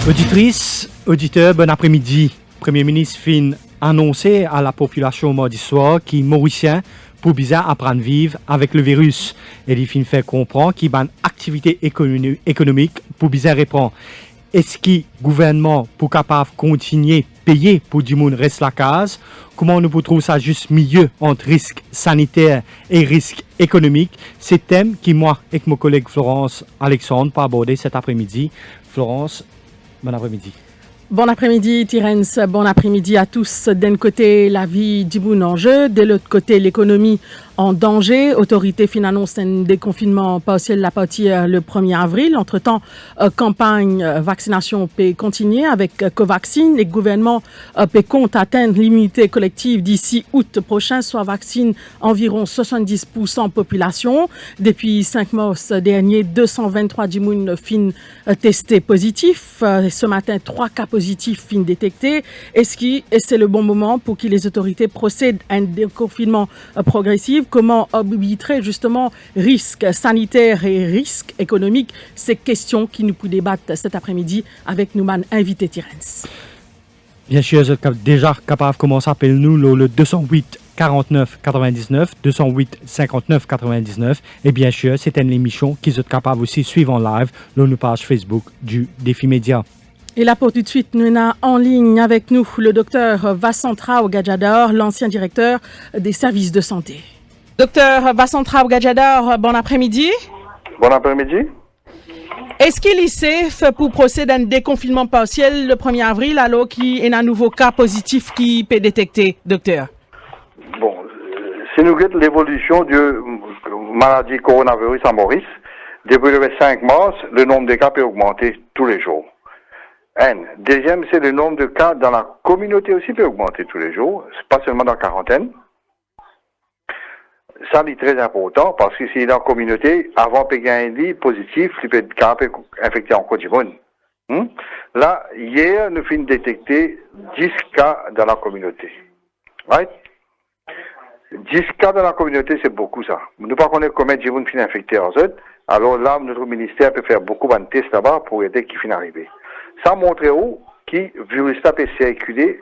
Auditrices, auditeurs, bon après-midi. Premier ministre fin annoncé à la population mardi soir qui mauricien pour bizarre apprendre à vivre avec le virus. Et il fin fait comprendre qu'il y a une activité économique pour bizarre répondre. Est-ce que le gouvernement pour capable continuer à payer pour du monde reste la case? Comment nous pouvons trouver ça juste milieu entre risque sanitaire et risque économique? C'est le thème qui moi et mon collègue Florence Alexandre pour aborder cet après-midi. Florence, bon après-midi. Bon après-midi, Terence. Bon après-midi à tous. D'un côté, la vie du monde en jeu. De l'autre côté, l'économie en danger. Autorité fin annonce un déconfinement partiel à partir le 1er avril. Entre-temps, campagne vaccination peut continuer avec Covaxin. Les gouvernements peut compte atteindre l'immunité collective d'ici août prochain, soit vaccine environ 70% population. Depuis 5 mars dernier, 223 du monde fin testés positifs. Ce matin, 3 cas positifs fin détectés. Est-ce que c'est le bon moment pour que les autorités procèdent à un déconfinement progressif? Comment arbitrer justement risque sanitaire et risque économique? Ces questions qui nous pouvons débattre cet après-midi avec nous, invité Terence. Bien sûr, vous êtes déjà capable de commencer à appeler nous le 208 49 99, 208 59 99. Et bien sûr, c'est une émission qui est capable aussi de suivre en live sur nos pages Facebook du Défi Média. Et là, pour tout de suite, nous avons en ligne avec nous le docteur Vasantrao Gadjador, l'ancien directeur des services de santé. Docteur Vasantrao Gadjador, bon après-midi. Bon après-midi. Est-ce qu'il est safe pour procéder à un déconfinement partiel le 1er avril alors qu'il y a un nouveau cas positif qui peut détecter, docteur? Bon, si nous regardons l'évolution de maladie coronavirus à Maurice, depuis le 5 mars, le nombre de cas peut augmenter tous les jours. Deuxième, c'est le nombre de cas dans la communauté aussi peut augmenter tous les jours, pas seulement dans la quarantaine. Ça, c'est très important parce que si dans la communauté, avant de payer un lit positif, il peut être infecté encore du monde. Là, hier, nous avons détecté 10 cas dans la communauté. Right? 10 cas dans la communauté, c'est beaucoup ça. Nous ne connaissons pas combien de gens sont infectés en eux. Alors là, notre ministère peut faire beaucoup de tests là-bas pour aider qui finissent arriver. Ça montre où que le virus peut circuler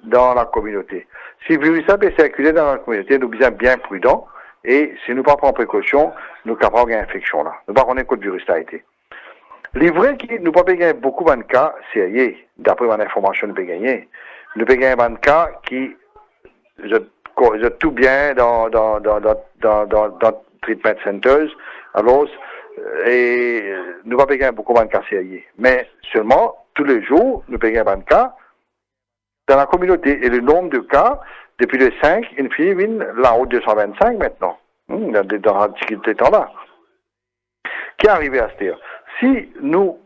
dans la communauté. Si le virus peut circuler dans la communauté, nous sommes bien prudents et si nous ne prenons pas précaution, nous sommes capables d'une infection là. Nous ne connaissons pas que le virus a été. Les vrais qui nous pas gagner beaucoup de cas sérieux, d'après mon information nous peut gagner. Nous peut gagner de cas qui je tout bien dans treatment centers. Alors et nous pas gagner beaucoup de cas sérieux. Mais seulement tous les jours nous peut gagner de cas dans la communauté. Et le nombre de cas, depuis le 5, il finit la haute 225 maintenant. Dans la difficulté temps-là. Qui est arrivé à ce dire? Si nous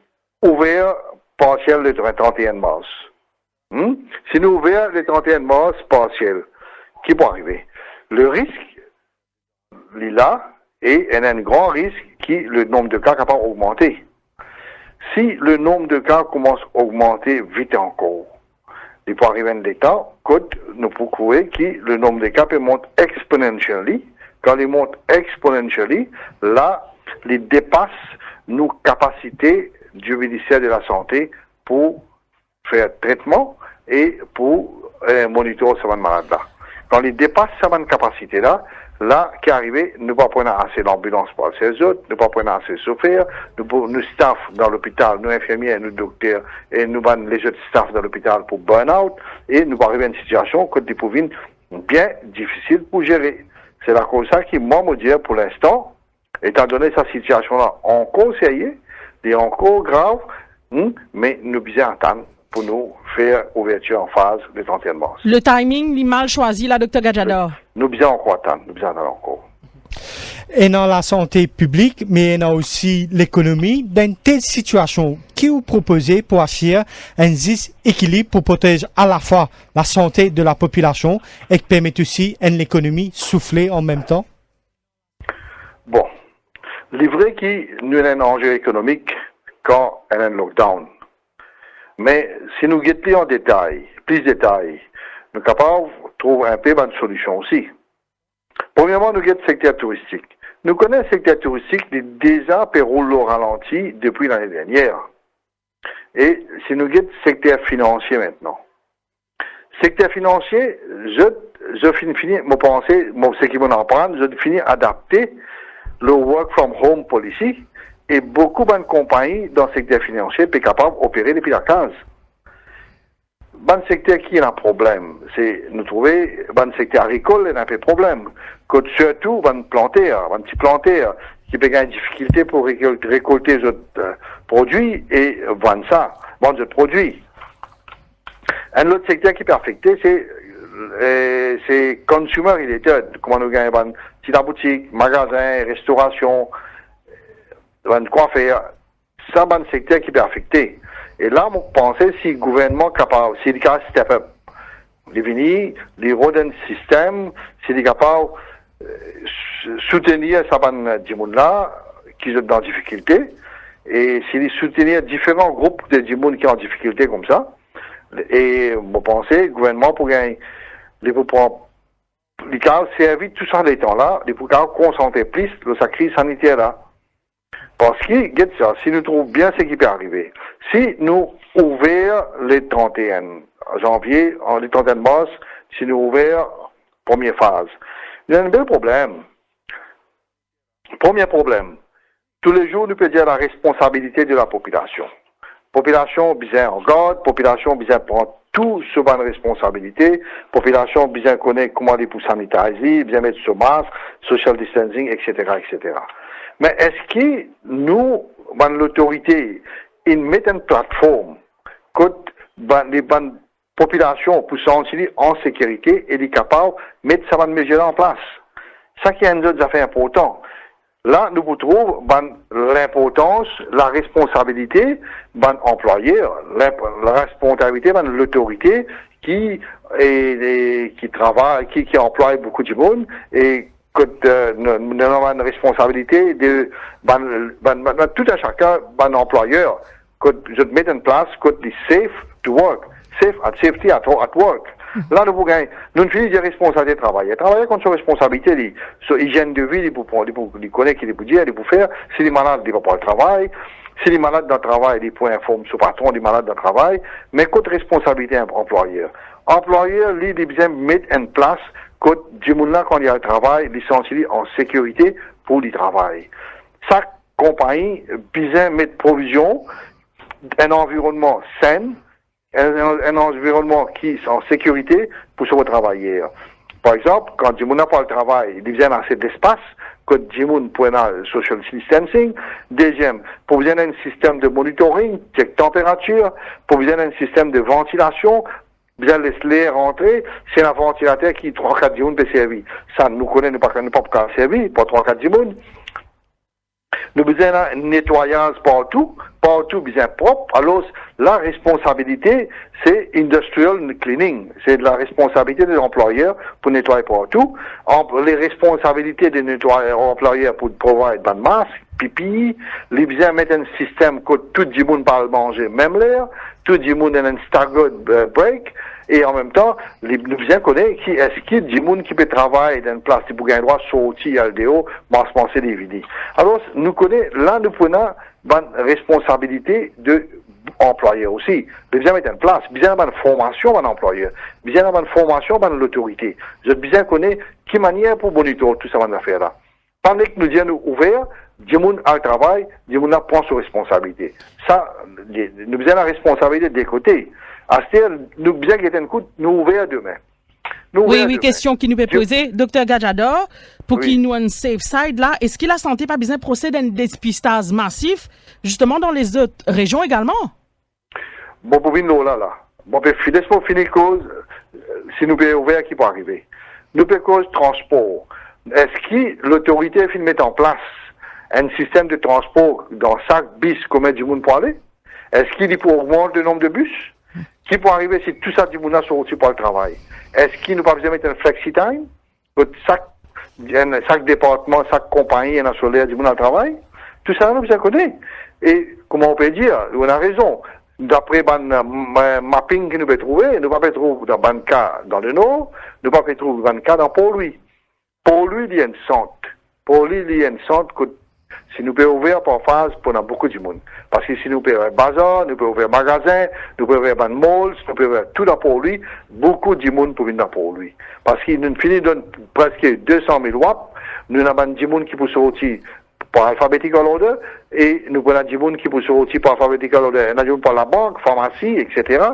ouvrons partiel le 31 mars, si nous ouvrons le 31 mars partiel, qui peut arriver? Le risque, il est là, et il y a un grand risque qui le nombre de cas capable d'augmenter. Si le nombre de cas commence à augmenter vite encore, il peut arriver un temps que nous pouvons trouver que le nombre de cas peut monter exponentially. Quand il monte exponentially, là, il dépasse nos capacités du ministère de la Santé pour faire traitement et pour monitorer ce malade-là. Quand il dépasse cette capacité-là, là, qui est arrivé, nous ne pouvons pas prendre assez d'ambulances pour ces autres, nous ne pouvons pas prendre assez de chauffeurs, nous staff dans l'hôpital, nous infirmières, nous docteurs, et nous avons les autres staff dans l'hôpital pour burn-out, et nous arriver à une situation que nous pouvons bien difficile pour gérer. C'est la cause ça qui, moi, me dit pour l'instant, étant donné cette situation-là encore sérieuse, et encore grave, mais nous devons attendre pour nous faire ouverture en phase le 31 mars. Le timing, il mal choisi, là, Dr. Gadjador. Nous devons encore attendre, nous devons attendre encore. Et dans la santé publique, mais dans aussi l'économie, dans une telle situation, qui vous proposez pour assurer un juste équilibre pour protéger à la fois la santé de la population et qui permet aussi à l'économie souffler en même temps? Bon, il est vrai qu'il y a un enjeu économique quand il y a un lockdown. Mais si nous guettons en détail, plus de détails, nous sommes capables de trouver un peu de solution aussi. Premièrement, nous guettons le secteur touristique. Nous connaissons le secteur touristique qui déjà rouler au ralenti depuis l'année dernière. Et si nous guettons secteur financier maintenant. Secteur financier, je finis, mon pensée, ce qui m'en apprendre, je finis adapter le work from home policy et beaucoup de compagnies dans le secteur financier sont capables d'opérer depuis la case. Dans le secteur qui a un problème, c'est nous trouver, dans le secteur agricole, il y a un peu de problème. Surtout, dans le planteur, qui peut avoir une difficulté pour récolter les produits et vendre les produits. Un autre secteur qui est affecté, c'est consumer related. Comment nous gagnons petite boutique, magasin, restauration, coiffeur. Ça, c'est un secteur qui est affecté. Et là, je pensais si le gouvernement est capable, s'il est capable de step up, les venir, les rodent système, s'il est capable de soutenir ça, des gens là, qui sont dans difficulté, et s'il soutenir différents groupes de gens qui sont en difficulté comme ça, et je pensais, le gouvernement pour gagner, les cas servir tout ça les temps là, les pour concentrer plus sur sa crise sanitaire là. Parce que, si nous trouvons bien ce qui peut arriver, si nous ouvrons les 31 janvier, les 31 mars, si nous ouvrons première phase, il y a un bel problème. Premier problème, tous les jours, nous pouvons dire la responsabilité de la population. Population, bien en garde, population, bien prend tout sur bonne responsabilité, population, bien connaît comment les pour sanitiser, bien mettre ce masque, social distancing, etc., etc. Mais est-ce que nous, l'autorité, ils mettent une plateforme que les bonnes populations pour se sentir en sécurité et les capables de mettre ça mesure en place? Ça qui est une autre affaire importante. Là, nous trouvons l'importance, la responsabilité de l'employeur, la responsabilité de l'autorité qui travaille, qui emploie beaucoup de monde et nous avons une responsabilité de tout à chacun, employeur, que je mets en place, que les safe to work, safety at work. Là, nous finissons des responsabilités de travailler. Travailler contre ses responsabilités, sur hygiène de vie, il connaît qu'il peut dire, il peut faire. Si les malades, il ne va pas le travail. Si les malades dans le travail, il peut informer son patron des malades dans le travail. Mais contre responsabilité employeur. Employeur, lui, il besoin de mettre en place que du monde là, quand il y a le travail, il est en sécurité pour le travail. Chaque compagnie, besoin de mettre provision, un environnement sain, un environnement qui est en sécurité pour se travailler. Par exemple, quand du monde n'a pas le travail, il y a assez d'espace, que du monde pour un social distancing. Deuxième, pour vous un système de monitoring, check température, pour vous un système de ventilation, bien laisser l'air rentrer, c'est un ventilateur qui 3-4 jours peut servir. Ça, nous connaissons pas servir, pas 3-4 jours. Nous avons un nettoyage partout bien propre. Alors, la responsabilité, c'est industrial cleaning. C'est de la responsabilité des employeurs pour nettoyer partout. Les responsabilités des employeurs pour provide des masques, pipi, les bien mettre un système que tout le monde peut manger même l'air, tout le monde a un staggered break, et en même temps, nous bien connaître qui est-ce qu'il y a des gens qui peut travailler dans une place pour gagner droit sortir à l'DO, penser des vidéos. Alors, nous connaissons, là, nous prenons une responsabilité de employeur aussi. Mais bien mettre en place, bien avoir une formation d'un employeur, bien avoir une formation de l'autorité. Je bien connaître quelle manière pour monitorer tout ça va faire là. Pendant que nous disons ouvert, du monde a le travail, du monde prend ses responsabilités. Ça, nous avons la responsabilité des côtés. C'est-à-dire, nous bien qu'il y ait un coup, nous ouvrons demain. Oui, question qui nous peut poser. Docteur Gadjador, pour qu'il nous ait un safe side là, est-ce que la santé pas besoin de procéder à un dépistage massif, justement dans les autres régions également? Bon, pour venir là. Bon, laisse-moi finir cause, si nous pouvons ouvrir, qui peut arriver. Nous pouvons cause transport. Est-ce que l'autorité finit mettre en place un système de transport dans chaque bus comme du monde pour aller? Est-ce qu'il faut augmenter le nombre de bus? Qui peut arriver si tout ça du monde sont aussi pour le travail? Est-ce qu'il nous pas besoin de mettre un flexi-time? Chaque département, chaque compagnie, un solaire du monde au travail? Tout ça, nous besoin de connaître. Et, comment on peut dire? On a raison. D'après le mapping que nous pouvons trouver, nous ne pouvons pas trouver dans le cas dans le Nord, nous ne pouvons pas trouver dans le cas dans Port-Louis. Port-Louis, il y a une centre. Port-Louis, il y a une centre que Si nous pouvons ouvrir par phase, pour beaucoup de monde. Parce que si nous pouvons ouvrir bazar, nous pouvons ouvrir magasin, nous pouvons ouvrir malls, nous pouvons ouvrir tout pour lui, beaucoup de monde pour venir pour lui. Parce qu'il nous finit de presque 200 000 watts, nous avons des gens qui peuvent sortir par alphabetical order, et nous avons des gens qui peuvent sortir par alphabetical order, nous avons par la banque, pharmacie, etc.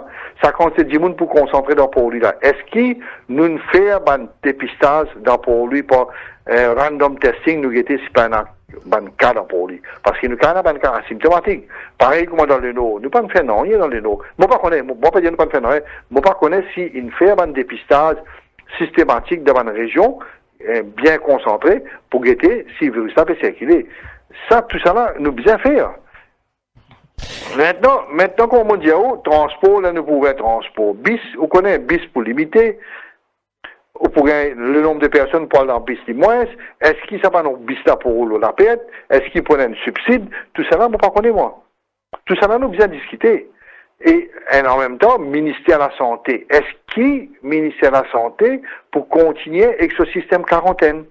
Ça consiste des gens pour concentrer dans pour lui là. Est-ce que nous faisons un dépistage dans pour lui par random testing, nous guetter si pas un cas dans pour lui? Parce que nous avons un cas asymptomatique. Pareil comme dans le nord. Nous ne faisons rien dans le nord. Moi, pas connais, moi, pas dire nous pas faire rien. Moi, pas connais si il fait un dépistage systématique dans une région, bien concentré pour guetter si le virus peut circuler. Ça, tout ça là, nous bien faire. Maintenant comme on dit, transport, là, nous pouvons transport. Bis, on connaît bis pour limiter. Ou pour le nombre de personnes pour aller en bis de moins. Est-ce qu'il ça va nous bis là pour la perte? Est-ce qu'il prenait un subside? Tout ça là, moi, pas connais moi. Tout ça là, nous bien discuter. Et en même temps, ministère de la Santé. Est-ce qu'il ministère de la Santé pour continuer avec ce système quarantaine?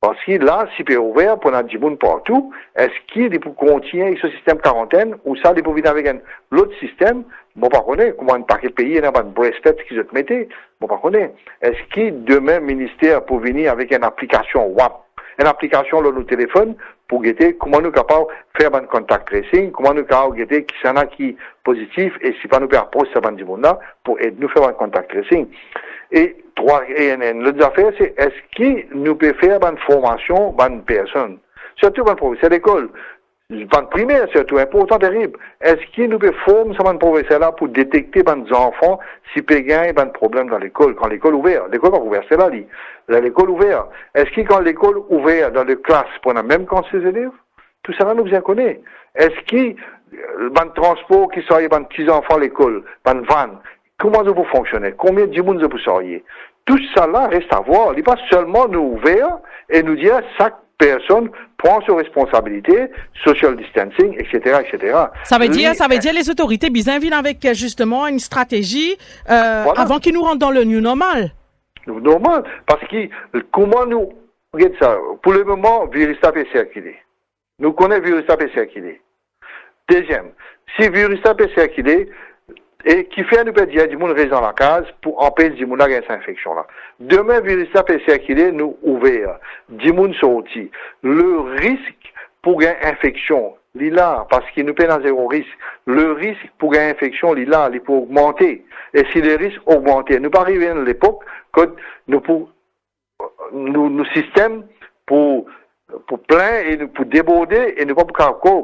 Parce que là, si c'est ouvert pour notre monde partout, est-ce qu'il est pour continuer avec ce système quarantaine ou ça, il pour venir avec un autre système? Bon, par contre, comment un paquet de pays, il y a un bracelet qui se mettait? Bon, par contre, est-ce qu'il demain, ministère pour venir avec une application WAP? Une application dans nos téléphones pour guetter comment nous capables de faire un contact tracing, comment nous capables de guetter qui s'en a qui positif et si pas nous faire poser ce du monde là pour aider nous faire un contact tracing. Et l'autre affaire, c'est est-ce que nous peut faire une formation d'une personne? Surtout un professeur d'école. Une primaire, surtout important, terrible. Est-ce que nous peut former ce professeur là pour détecter les enfants si ils ont un problème dans l'école, quand l'école est ouverte? L'école est ouverte, c'est là, l'école ouverte. Est-ce que quand l'école est ouverte dans les classes, pour la même quand ses élèves? Tout ça là, nous bien connaît. Est-ce que le transport qui sort, les petits enfants à l'école, le van, comment ça peut fonctionner? Combien de monde ça peut sortir? Tout ça là reste à voir. Il n'est pas seulement nous ouvrir et nous dire chaque personne prend ses responsabilités, social distancing, etc., etc. Ça veut dire les autorités bien viennent avec justement une stratégie voilà. Avant qu'ils nous rentrent dans le new normal. Normal, parce que comment nous regarde ça. Pour le moment, le virus peut circuler. Nous connaissons le virus peut circuler. Deuxième, si le virus peut circuler, et qui fait nous peut dire du monde reste dans la case pour empêcher du monde d'avoir cette infection là. Demain, le virus peut circuler, nous ouvert, du monde sorti. Le risque pour une infection, il est là, parce qu'il nous paie dans zéro risque. Le risque pour une infection, il est là, il peut augmenter. Et si le risque augmente, nous pas arriver à l'époque que nous système pour plein et pour déborder et ne pas pour caractère.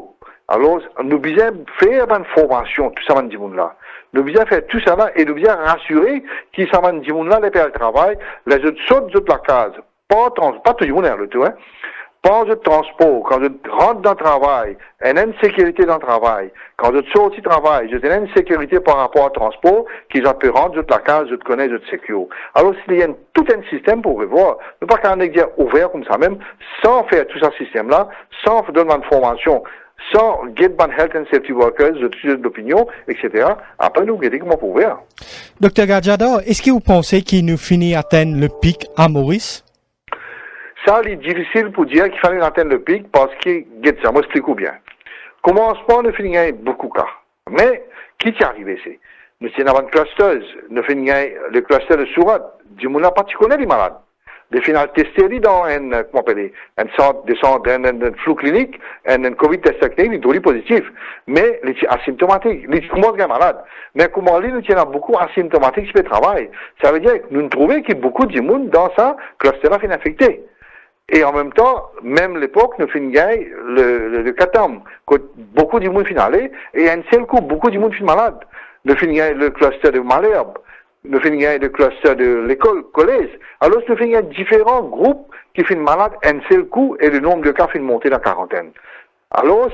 Alors, nous devons faire une formation, tout ça, du monde là. Nous devons faire tout ça là et nous devons rassurer qu'ils savent du monde là, les pères de travail, les autres sautent de la case. Pas tout le monde est le tout, hein. Pas de transport. Quand je rentre dans le travail, il y a une sécurité dans le travail. Quand je sors du travail, j'ai une sécurité par rapport au transport, qu'ils ont pu rendre de la case, je connais, je sécure. Alors, s'il y a tout un système pour revoir, ne pas qu'un dire ouvert comme ça même, sans faire tout ce système-là, sans donner une formation, sans get ban health and safety workers, d'opinion, etc. Après, nous, guetter comment pour faire. Dr. Gadjador, est-ce que vous pensez qu'il nous finit atteindre le pic à Maurice? Ça, il est difficile pour dire qu'il fallait atteindre le pic parce que, ça, moi, explique bien. Commencement, nous finissons beaucoup de cas. Mais, qui t'y arrivé, c'est? Nous sommes dans une clusteuse. Nous finissons le cluster de Sourate. Du monde n'a pas connaît les malades. Des final testés dans un centre de flou clinique, un COVID test clinique, il est positif. Mais, il est asymptomatique. Il est comment est malade. Mais comment nous sommes beaucoup asymptomatiques sur le travail. Ça veut dire que nous trouvons qu'il y a beaucoup de monde dans ça, cluster-là fin infecté. Et en même temps, même l'époque, nous finissons le Katam, que beaucoup de monde finalé, et un seul coup, beaucoup de monde fin malade. Nous finissons le cluster de Malherbe, nous finissons le cluster de l'école, collège. Alors, nous finissons différents groupes qui finissent malades un seul coup, et le nombre de cas finit monter dans la quarantaine. Alors,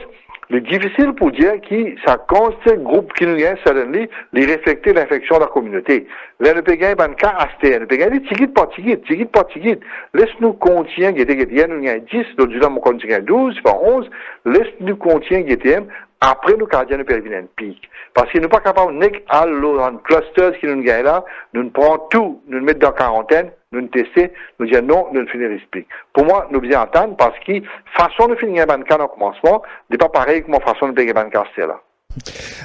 c'est difficile pour dire que ça constate groupe qui nous vient, suddenly, les refléter l'infection de la communauté. Là, nous payons un cas acheté. Nous payons des tickets par ticket. Laisse-nous continuer, nous gagnons 10, l'autre jour, nous continuons 12, par 11. Laisse-nous continuer, après nous, gardiens, nous perdons un pic. Parce que nous pas capables, dans clusters qui nous gagnent là, nous prenons tout, nous mettons dans quarantaine, nous testons, nous disons non, nous finissons l'explique. Pour moi, nous devons entendre parce que façon de finir un cas dans le commencement n'est pas pareil que ma façon de payer un cas là.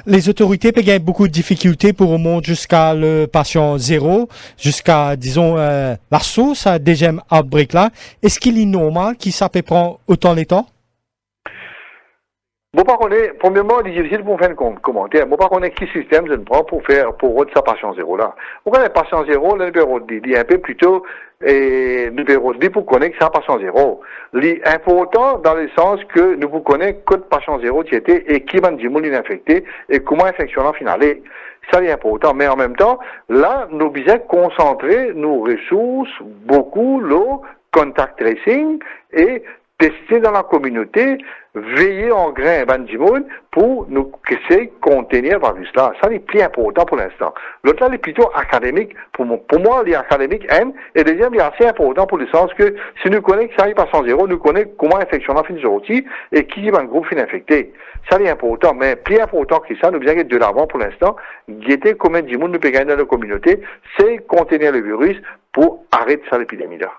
Les autorités ont beaucoup de difficultés pour remonter jusqu'à le patient zéro, jusqu'à, disons, la source, à deuxième outbreak là. Est-ce qu'il est normal que ça peut prendre autant de temps? Bon, par contre, premièrement, il est difficile pour faire un commentaire. Bon, par contre, quel système je ne prends pour rendre sa patient zéro là. Pourquoi le patient zéro, le numéro de il est un peu plutôt, numéro de pour connaître ça patient zéro. C'est important dans le sens que nous pouvons connaître que patient zéro qui était et qui m'a dit est infecté et comment l'infection en finale. Ça, c'est important. Mais en même temps, là, nous devons concentrer nos ressources, beaucoup, le contact tracing et tester dans la communauté, veiller en grain bandimoun pour nous essayer de contenir le virus là. Ça, c'est plus important pour l'instant. L'autre là, c'est plutôt académique. Pour moi, les académiques aiment. Et deuxième, il est assez important pour le sens que si nous connaissons que ça arrive pas sans zéro, nous connaissons comment l'infection a fini sorti et qui va un groupe fin infecté. Ça, c'est important. Mais plus important que ça, nous devons être de l'avant pour l'instant. Guetter combien de monde nous peut gagner dans la communauté, c'est contenir le virus pour arrêter ça l'épidémie là.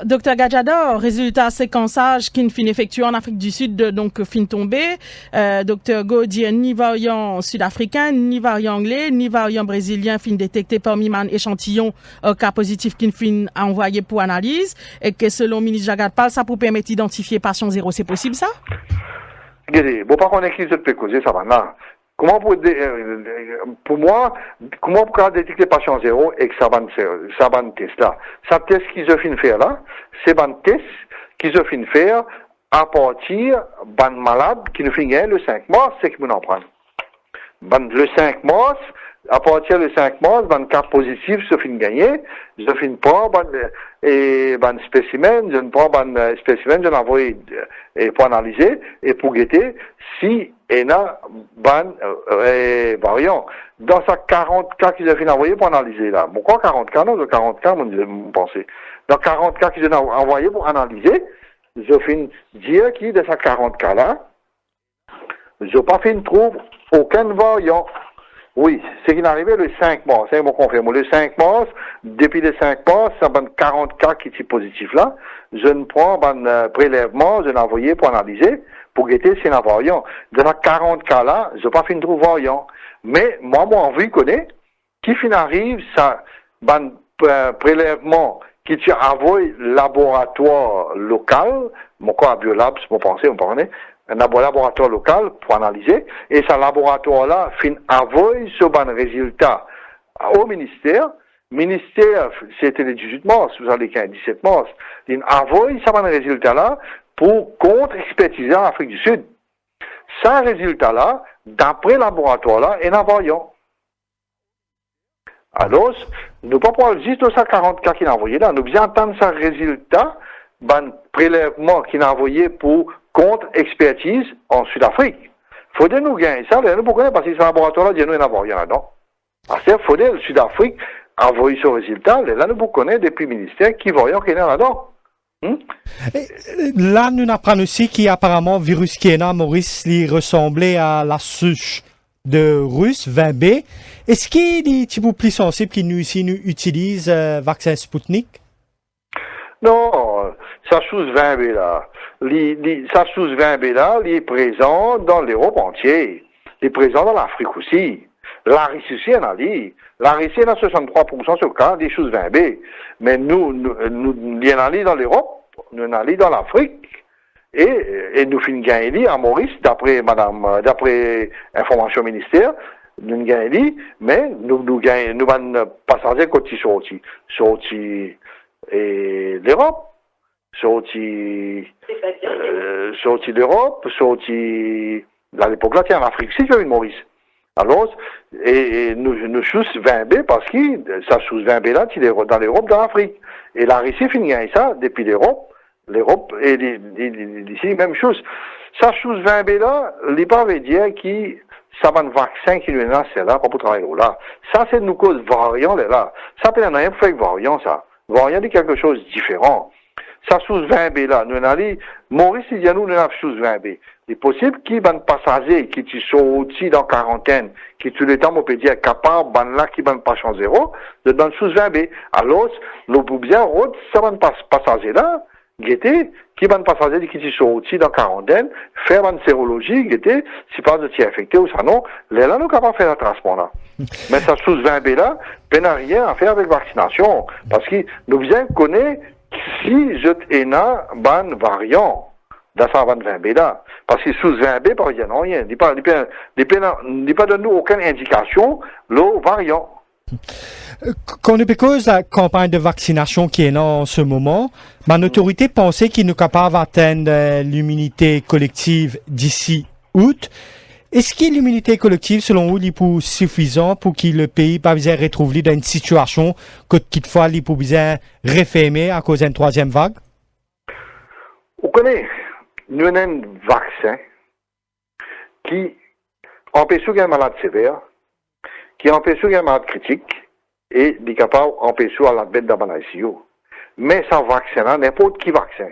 Docteur Gadjador, résultat séquençage qui fin effectué en Afrique du Sud, donc fin tombé. Docteur Gaudier, ni variant sud-africain, ni variant anglais, ni variant brésilien fin détecté parmi man échantillon cas positif qui fin envoyé pour analyse. Et que selon le ministre Jagadpal, ça peut permettre d'identifier patient zéro. C'est possible ça? Regardez, bon, par contre, qui se peut causer ça va là. Comment pour moi, comment pour détecter patient zéro et que ça va test là? Ça test qu'ils ont fait faire là, c'est un test qu'ils ont fait faire à partir d'un malade qui nous fait gagner le 5 mars, c'est qu'ils vont en prendre. Le 5 mars, à partir du 5 mars, un cas positif se fait gagner, je finis pas un spécimen, je prends un spécimen, je l'envoie pour analyser et pour guetter si il y a un variant. Dans ces 40 cas qu'ils ont fait envoyer pour analyser là. Pourquoi 40 cas? Non, de 40 cas, mon pensée. Dans 40 cas qu'ils ont envoyé pour analyser, je finis dire que de ces 40 cas là, je pas fait trouve aucun variant. Oui, c'est qu'il est arrivé le 5 mars, c'est mon confirme. Le 5 mars, depuis le 5 mars, ça va 40 cas qui sont positifs là. Je ne prends un prélèvement, je l'ai envoyé pour analyser, pour guetter s'il y a un variant. Dans 40 cas là, je n'ai pas fait de trouver variant. Mais, moi, mon envie connaît, qui fin arrive, ça, un prélèvement qui tient envoyé laboratoire local, mon corps à biolab, c'est mon pensée, on parlait, un laboratoire local pour analyser, et ce laboratoire-là fin envoie ce bon résultat au ministère. Ministère, c'était le 18 mars, vous allez qu'un 17 mars, il envoie ce bon résultat-là pour contre-expertiser en Afrique du Sud. Ce résultat-là, d'après le laboratoire-là, est un variant. Alors, nous ne pouvons pas juste aux 40 cas qu'il a envoyé là, nous devons entendre ce résultat, un prélèvement qu'il a envoyé pour contre-expertise en Sud-Afrique. Il faudrait nous gagner ça, nous pouvons parce que ce laboratoire-là, il n'y en a rien là-dedans. Il faudrait le Sud-Afrique envoyer ce résultat, là nous connaissons depuis le ministère qui voyons qu'il y en a là-dedans. Là, nous apprenons aussi qu'apparemment, le virus qui est là, Maurice, il ressemblait à la souche de russe 20B. Est-ce qu'il y a des petits bouts plus sensibles qui nous utilisent vaccin Sputnik? Non, sa chose 20B là. Sa chose 20B là, il est présent dans l'Europe entière. Il est présent dans l'Afrique aussi. La Russie aussi en a dit. La Russie a 63% sur le cas des choses 20B. Mais nous, il y en a dans l'Europe, nous en a dans l'Afrique. Et nous finissons gagner à Maurice, d'après information ministère, nous gagnons, mais nous gagnons passagers quand ils sortis et l'Europe, sorti l'Europe, sorti à l'époque là, tiens, en Afrique, si j'ai une Maurice. Alors, et nous chose 20B parce que ça chose 20B là, il est dans l'Europe, dans l'Afrique. Et la Russie finit gagner ça depuis l'Europe et d'ici, même chose. Ça chose 20B là, il pas veut dire que ça va un vaccin qui nous est là, c'est là, pas pour travailler là. Ça, c'est nous cause variant, là. Ça peut rien faire avec variant, ça. Variant, c'est quelque chose de différent. Ça, sous 20B, là, nous, allons, Maurice, il y a nous, avons sous 20B. Il est possible qu'il y ait un passager qui sont aussi dans quarantaine, qui tout le temps, on peut dire, capable, là, qui va pas changer zéro, de dans sous 20B. Alors, nous pouvons bien, ça va un passager là, guetter, qui va un passager qui sont aussi dans quarantaine, faire une sérologie, guetter, si pas de s'y infecté ou ça non, là, nous sommes capables de faire un traitement là. Mais ça, sous 20B là, n'a rien à faire avec vaccination. Parce que nous bien connaître si je ai un variant dans sa 20B là. Parce que sous 20B, par exemple, rien. Il n'y a pas de nous aucune indication, le variant. Quand on cause la campagne de vaccination qui est là en ce moment, ma autorité pensait qu'il nous capable d'atteindre l'immunité collective d'ici août. Est-ce que l'immunité collective, selon vous, est suffisant pour que le pays pas besoin retrouver dans une situation que toutefois il peut besoin refermer à cause d'une troisième vague? Vous connaissez, nous avons un vaccin qui empêche un malade sévère, qui empêche un malade critique et qui est capable d'empêcher à la bête dans la ICU. Mais ce vaccin-là, n'importe qui vaccin,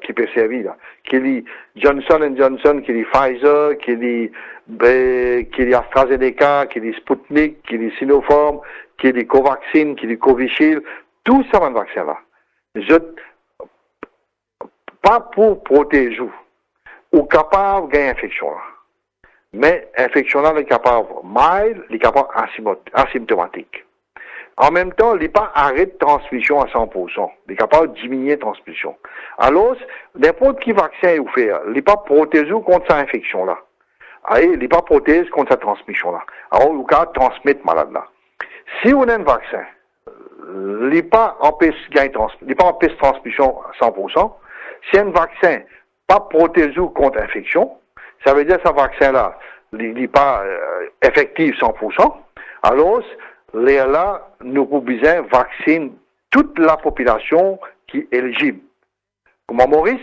qui peut servir, là, qui est Johnson & Johnson, qui est Pfizer, qui est AstraZeneca, qui est Sputnik, qui est Sinopharm, qui est Covaxin, qui est Covishield, tout ça, un vaccin-là. Pas pour protéger ou capable de gagner infection là. Mais infection là, est capable mild, est capable asymptomatique. En même temps, il n'est pas arrêt de transmission à 100%. Il est capable de diminuer la transmission. Alors, n'importe qui vaccin vous fait, il n'est pas protégé contre cette infection là. Il n'est pas protégé contre cette transmission là. Alors, il peut transmettre malade là. Si on a un vaccin, il n'est pas empêche transmission à 100%. Si un vaccin pas protégé contre l'infection, ça veut dire que ce vaccin-là n'est pas effectif 100%. Alors, là, nous pouvons vacciner toute la population qui est éligible. Comme à Maurice,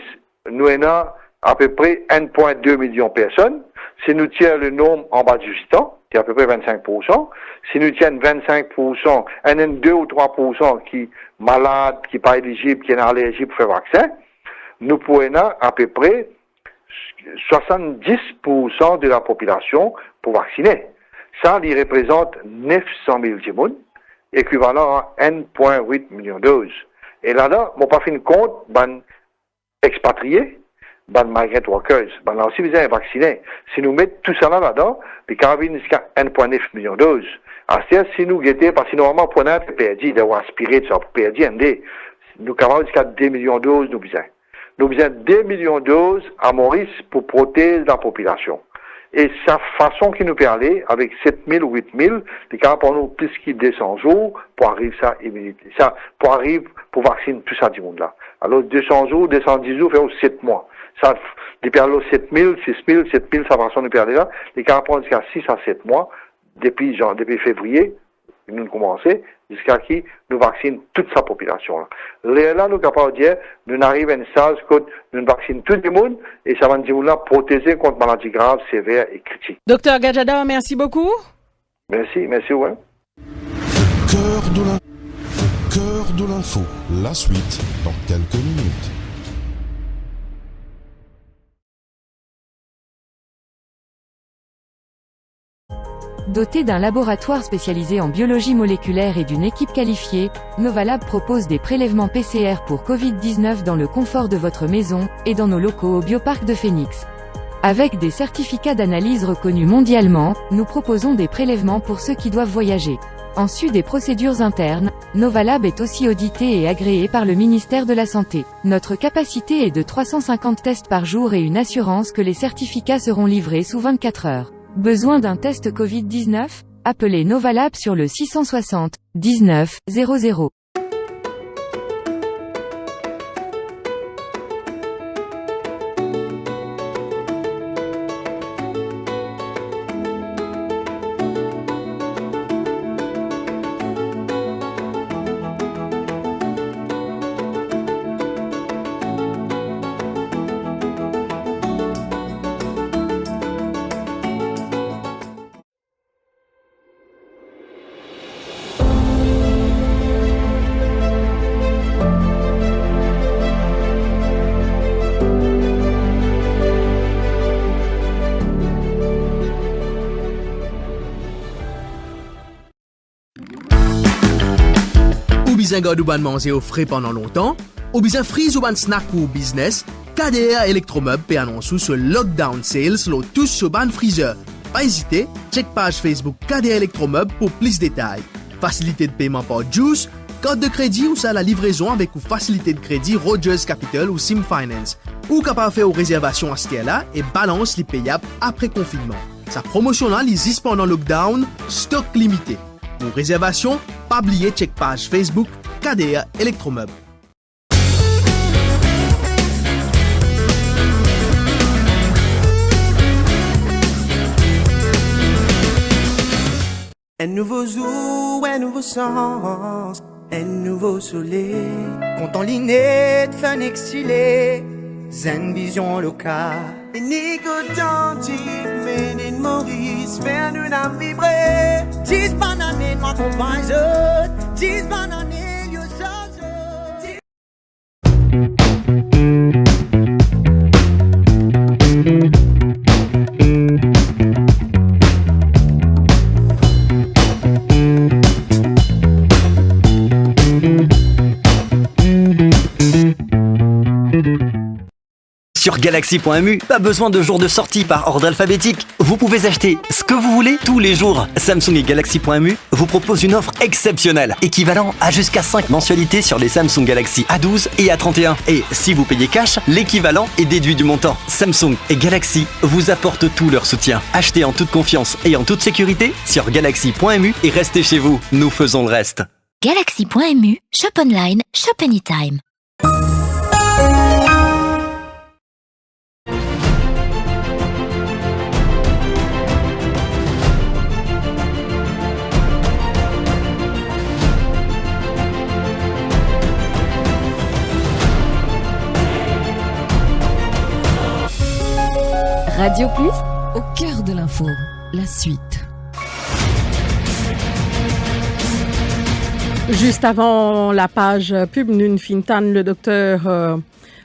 nous avons à peu près 1,2 million de personnes. Si nous tirons le nombre en bas de 18 ans, c'est à peu près 25%. Si nous tiennent 25%, un 2 ou 3% qui sont malades, qui ne sont pas éligibles, qui sont allergiques pour faire vaccin, nous pouvons à peu près 70% de la population pour vacciner. Ça, il représente 900 000 personnes, équivalent à 1,8 million de doses. Et là, on n'a pas fait une compte, expatriés, migrant workers, là aussi besoin de vacciner. Si nous mettons tout ça là-dedans, les carabines jusqu'à 1,9 million de doses. C'est-à-dire, si nous guettons, parce que normalement, pour un perdu, d'avoir aspiré, ça, pour perdu, nous avons jusqu'à 2 millions de doses, nous besoin. Nous avons 2 millions de doses à Maurice pour protéger la population. Et sa façon qui nous permet, avec 7 000 ou 8 000, les cas pour nous plus qu'il 200 jours pour arriver à ça immunité. Ça, pour arriver, pour vacciner tout ça du monde là. Alors, 200 jours, 210 jours, fait 7 mois. Ça, les perles 7 000, 6 000, 7 000, sa façon de perler là, les cas prennent jusqu'à 6 à 7 mois, depuis février, nous commençons, jusqu'à qui nous vaccinons toute sa population. Là, nous sommes capables de dire, nous arrivons à une stage que nous vaccinons tout le monde et ça va nous protéger contre maladies graves, sévères et critiques. Docteur Gadjada, merci beaucoup. Merci, ouais. Cœur de l'info, la suite dans quelques minutes. Doté d'un laboratoire spécialisé en biologie moléculaire et d'une équipe qualifiée, Novalab propose des prélèvements PCR pour Covid-19 dans le confort de votre maison, et dans nos locaux au Bioparc de Phoenix. Avec des certificats d'analyse reconnus mondialement, nous proposons des prélèvements pour ceux qui doivent voyager. En sus des procédures internes, Novalab est aussi audité et agréé par le ministère de la Santé. Notre capacité est de 350 tests par jour et une assurance que les certificats seront livrés sous 24 heures. Besoin d'un test Covid-19? Appelez Novalab sur le 660 19 00. besoin garder ban manger au frais pendant longtemps, ou besoin freeze ou ban snack pour business, KDR Electromeubles peut annoncer sur Lockdown Sales l'eau tous sur ban freezer. Pas hésiter, check page Facebook KDR Electromeubles pour plus de détails. Facilité de paiement par Juice, carte de crédit ou ça la livraison avec ou facilité de crédit Rogers Capital ou Sim Finance. Ou capable faire aux réservations à ce là et balance les payables après confinement. Sa promotion là, l'existe pendant lockdown, stock limité. Pour réservation, pas oublier check page Facebook KDR Electromeubles. Un nouveau jour, un nouveau sens, un nouveau soleil. Compte en ligne de fin exilé, zen vision locale. Unique authentique, made in Maurice, faire nous âme vibrer. 10 bananes, moi compagnie, 10 bananes, you Sur Galaxy.mu, pas besoin de jours de sortie par ordre alphabétique. Vous pouvez acheter ce que vous voulez tous les jours. Samsung et Galaxy.mu vous proposent une offre exceptionnelle, équivalent à jusqu'à 5 mensualités sur les Samsung Galaxy A12 et A31. Et si vous payez cash, l'équivalent est déduit du montant. Samsung et Galaxy vous apportent tout leur soutien. Achetez en toute confiance et en toute sécurité sur Galaxy.mu et restez chez vous. Nous faisons le reste. Galaxy.mu, shop online, shop anytime. Radio Plus, au cœur de l'info, la suite. Juste avant la page pub, nous fintan le docteur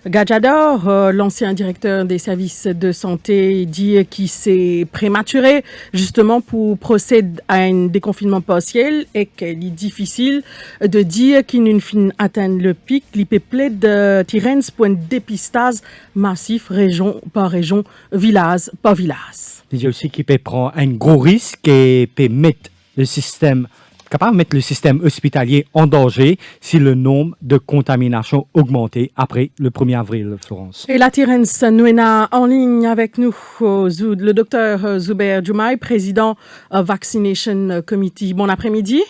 Gadjador, l'ancien directeur des services de santé, dit qu'il s'est prématuré justement pour procéder à un déconfinement partiel et qu'il est difficile de dire qu'il ne fin atteindre le pic. Il peut plaider de Tirens pour un dépistage massif région par région, village par village. Il dit aussi qu'il peut prendre un gros risque et peut mettre le système capable de mettre le système hospitalier en danger si le nombre de contaminations augmentait après le 1er avril, Florence. Et la Tirens, nous sommes en ligne avec nous le docteur Zubair Joumaï, président Vaccination Committee. Bon après-midi.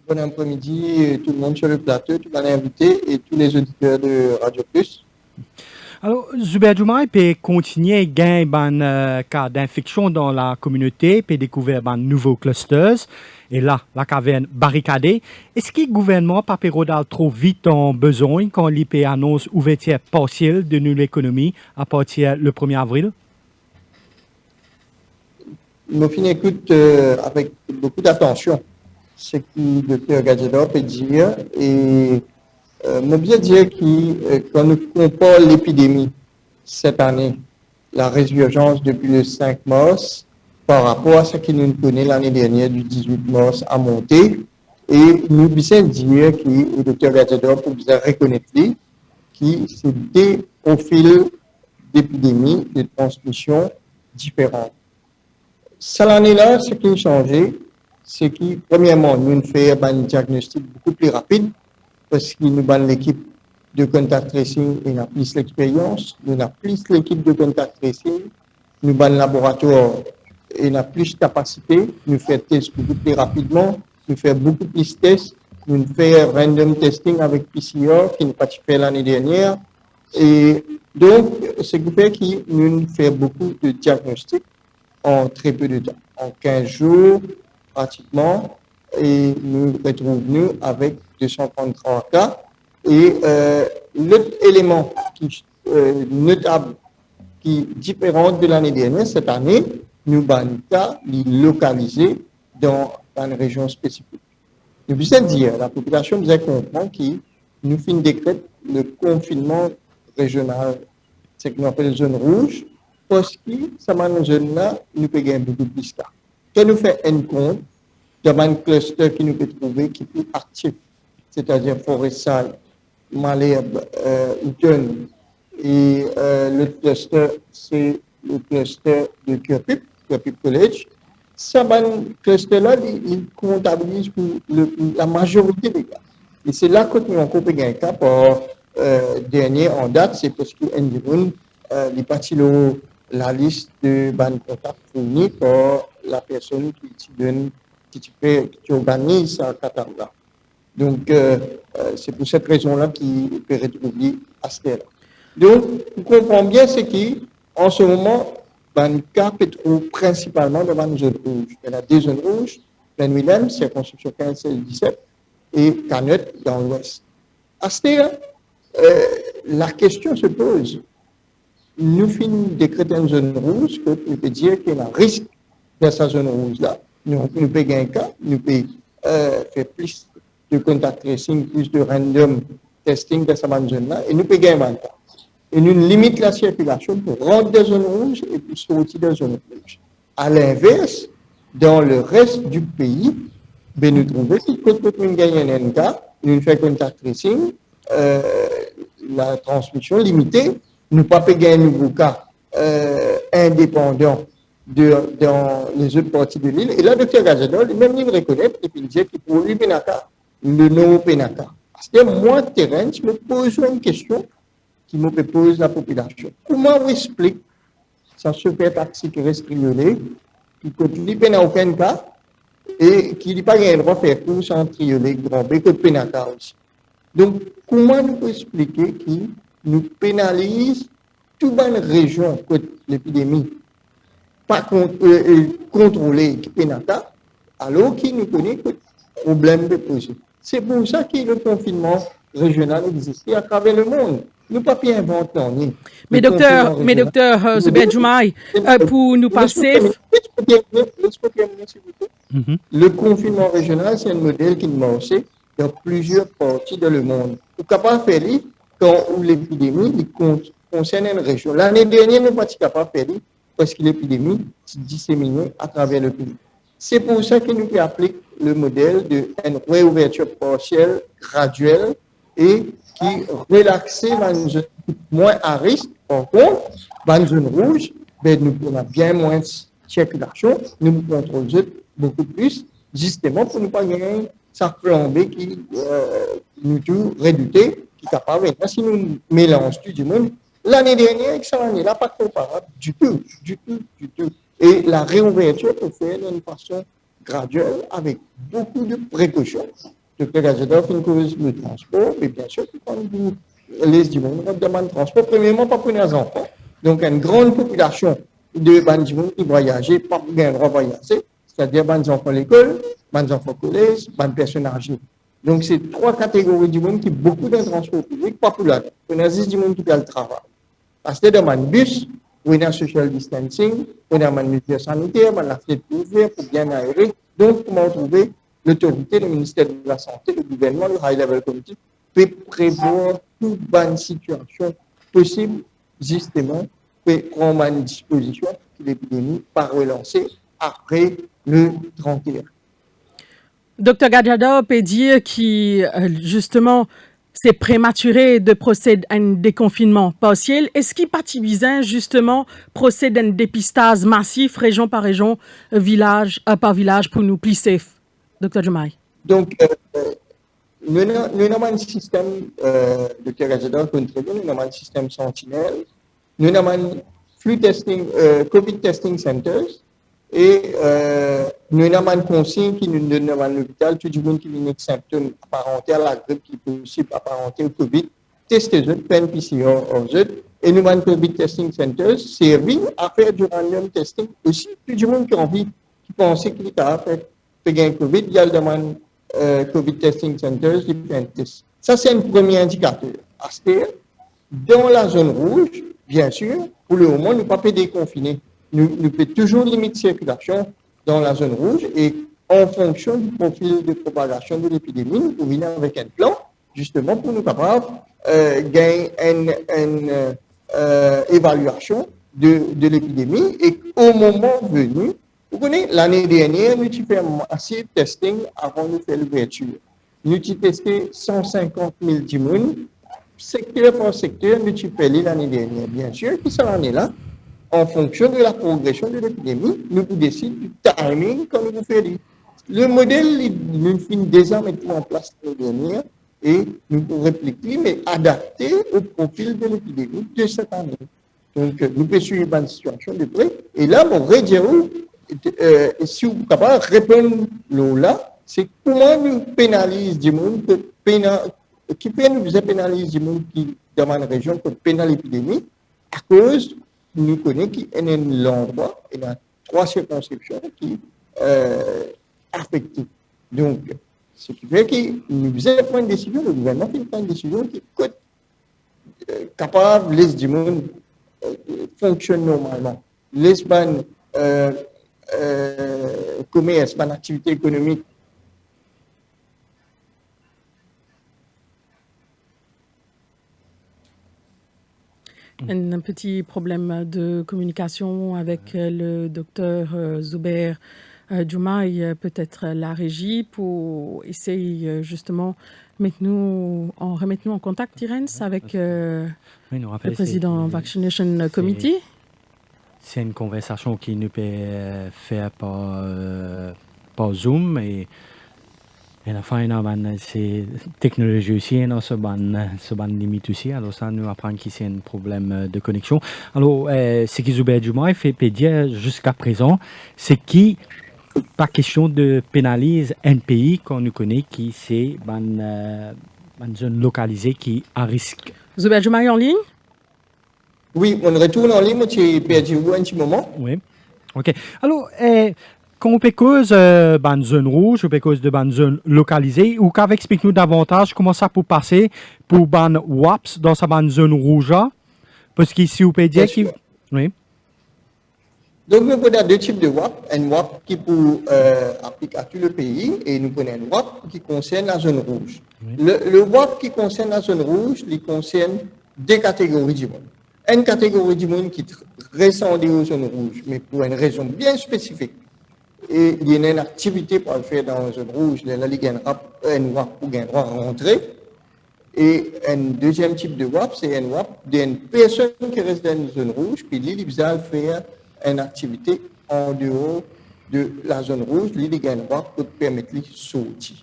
Bon après-midi, tout le monde sur le plateau, tous les invités et tous les auditeurs de Radio Plus. Alors, Zubair Joumaï peut continuer à gagner un cas d'infection dans la communauté, peut découvrir un nouveau clusters. Et là, la caverne barricadée. Est-ce que le gouvernement pas trop vite en besoin quand l'IP annonce ouverture partielle de l'économie à partir du 1er avril? Nous écoute avec beaucoup d'attention ce que le docteur Gadjador peut dire. Et nous bien dire que quand nous comparons l'épidémie cette année, la résurgence depuis le 5 mars, par rapport à ce que nous connaissons l'année dernière du 18 mars à monter. Et nous pouvons dire que le docteur Gadjador peut bien reconnaître que c'est des profils d'épidémie, de transmission différents. Cette année-là, ce qui a changé, c'est que, premièrement, nous faisons un diagnostic beaucoup plus rapide parce que nous avons l'équipe de contact tracing et nous avons plus l'expérience, nous avons plus l'équipe de contact tracing, nous avons le laboratoire et on a plus de capacité, nous faisons des tests beaucoup plus rapidement, nous faisons beaucoup plus de tests, nous faisons random testing avec PCR qui n'est pas fait l'année dernière. Et donc, ce qui fait que nous faisons beaucoup de diagnostics en très peu de temps, en 15 jours pratiquement, et nous retrouvons avec 233 cas. Et l'autre élément qui notable, qui est différent de l'année dernière, cette année, nous avons un cas localisé dans une région spécifique. Nous pouvons dire, la population doit comprendre que nous finissons décret le confinement régional, c'est ce qu'on appelle zone rouge, parce que cette zone-là, nous pouvons gagner beaucoup plus de cas. Quand nous faisons un compte, il y a un cluster qui nous peut trouver qui est plus actif c'est-à-dire Forestside, Malherbe, Houghton, et l'autre cluster, c'est le cluster de Kirkuk College. Ça, cluster-là, il comptabilise pour la majorité des cas. Et c'est là que nous avons un cas pour dernier en date, c'est parce que les parties la liste de ban contact fournis par la personne qui organise ce catalogue. Donc, c'est pour cette raison-là qu'il peut retrouver à ce là. Donc, on comprend bien ce qui, en ce moment, le cas peut trouver principalement dans une zone rouge. Il y a deux zones rouges, Ben Willem, circonscription 15-17, et Canette dans l'ouest. À ce là, la question se pose. Nous finissons décréter une zone rouge, que nous peut dire qu'il y a un risque dans cette zone rouge-là. Nous pouvons gagner un cas, nous pouvons faire plus de contact tracing, plus de random testing dans cette zone-là, et nous pouvons gagner un cas. Et nous limitons la circulation pour rentrer dans la zone rouge et puis sortir de la zone rouge. À l'inverse, dans le reste du pays, ben nous trouvons que quand nous gagnons un cas, nous faisons contact tracing, la transmission limitée, nous ne pouvons pas gagner un nouveau cas indépendant dans les autres parties de l'île. Et là, le Dr Gajador, lui-même, il reconnaît et puis il dit que pour lui, Penaka, le nom Penaka. Parce que moi, terrain, je me pose une question qui me pose la population. Comment on explique ça se fait taxi qui reste triolé, qui continue n'a aucun cas, et qui n'a pas le droit de faire course en triolé, grand B, que Penaka aussi. Donc, comment nous pouvons expliquer qui nous pénalise toute une région que l'épidémie pas contrôlée qui Penaka, alors qu'il nous connaît que le problème de poser. C'est pour ça que le confinement régional existe à travers le monde. Nous ne pouvons pas inventer rien. Mais docteur Zubair Joumaï, pour nous passer... Le confinement régional, c'est un modèle qui est lancé dans plusieurs parties de le monde. Nous ne pouvons pas faire quand l'épidémie concerne une région. L'année dernière, nous ne sommes pas capables de faire parce que l'épidémie s'est disséminée à travers le pays. C'est pour ça que nous appliquons le modèle d'une réouverture partielle, graduelle, et qui relaxait dans une zone moins à risque. Par contre, dans une zone rouge, ben, nous avons bien moins de circulation, nous contrôlons beaucoup plus, justement pour ne pas gagner sa flambée qui nous tout redouté, qui est capable. Maintenant, si nous mélangeons tout du monde, l'année dernière, avec cette année-là, pas comparable du tout. Et la réouverture peut faire d'une façon graduelle, avec beaucoup de précautions. Le Gajador une cause de transport, mais bien sûr, quand vous laissez du monde, on demande transport, premièrement, pas pour les enfants. Donc, une grande population de gens qui voyagent, pas pour bien droit voyager, c'est-à-dire les enfants à l'école, les enfants au collège, les personnes âgées. Donc, c'est trois catégories du monde qui ont beaucoup de transport public, pas pour la vie. On a juste du monde qui fait le travail. Parce que dans un bus, on a social distancing, on a une mesure sanitaire, on a la fenêtre ouverte pour bien aérer. Donc, comment trouver l'autorité, le ministère de la Santé, le gouvernement, le High Level Committee, peut prévoir toute bonne situation possible, justement, peut prendre une disposition que l'épidémie pas relancer après le 31. Dr Gajador peut dire que, justement, c'est prématuré de procéder à un déconfinement partiel. Est-ce qu'il pas justement, procède à un dépistage massif, région par région, village par village, pour nous plus safe? Dr Joumaï. Donc, nous avons un système de Gajador contrôlé, nous avons un système sentinelle, nous avons un flux testing, COVID testing centers, et nous avons une consigne qui nous donne à l'hôpital, tout le monde qui a des symptômes apparentés à la grippe qui est possible apparenté au COVID, tester eux, peine PCR aux autres, et nous avons un COVID testing centers servi à faire du random testing aussi. Tout le monde qui a envie, qui pensait qu'il était à faire un COVID, il y a le demande COVID testing centers, les tests. Ça, c'est un premier indicateur. Parce que dans la zone rouge, bien sûr, pour le moment, nous ne pouvons pas déconfiner. Nous pouvons toujours limiter la circulation dans la zone rouge et en fonction du profil de propagation de l'épidémie, nous pouvons venir avec un plan, justement, pour nous capables gagner une évaluation de l'épidémie et au moment venu, vous connaissez, l'année dernière, nous avons fait un massive testing avant de faire l'ouverture. nous avons testé 150 000 dimoun, secteur par secteur, nous avons fait l'année dernière. Bien sûr, puis cette année-là, en fonction de la progression de l'épidémie, nous pouvons décider du timing qu'on nous fait. Le modèle, nous finissons déjà mettre en place l'année dernière et nous pouvons répliquer, mais adapter au profil de l'épidémie de cette année. Donc, nous pouvons suivre une situation de près. Et là, mon rédiao, si vous êtes capable de répondre là, c'est comment nous pénalise du monde, qui peut nous pénaliser du monde qui, dans ma région, qui pénalise l'épidémie, à cause, nous connaissons qu'il y a l'endroit, il y a 3 circonscriptions qui affectées. Donc, ce qui fait que nous devons prendre une décision, le gouvernement fait une décision qui est capable de laisser du monde fonctionne normalement. L'espagne, commerce, une activité économique. Un petit problème de communication avec le docteur Zuber Djouma et peut-être la régie pour essayer justement remettre nous en contact, Terence, avec le président Vaccination Committee. C'est une conversation qui nous peut faire par Zoom et à la fin, c'est technologie aussi, ce ban limite aussi. Alors ça nous apprend qu'il y a un problème de connexion. Alors, ce qui Zuber Djouma fait dire jusqu'à présent, c'est qui pas question de pénaliser un pays qu'on nous connaît qui c'est une zone localisée qui a risque. Zuber Djouma est en ligne? Oui, on retourne en ligne, tu perdu un petit moment. Oui. OK. Alors, quand on peut cause de zone rouge, on peut cause de zone localisée, ou explique-nous davantage comment ça peut passer pour ban WAPS dans sa zone rouge, parce qu'ici on peut dire qu'il... Oui. Donc, nous prenons 2 types de WAP. Un WAP qui peut appliquer à tout le pays et nous prenons un WAP qui concerne la zone rouge. Oui. Le WAP qui concerne la zone rouge, il concerne 2 catégories du monde. Une catégorie du monde qui reste en dehors de la zone rouge, mais pour une raison bien spécifique. Et il y a une activité pour le faire dans la zone rouge, là, il y a un WAP pour gagner droit à rentrer. Et un deuxième type de WAP, c'est un WAP d'une personne qui reste dans une zone rouge, puis il va faire une activité en dehors de la zone rouge, il y a un WAP pour permettre de sortir.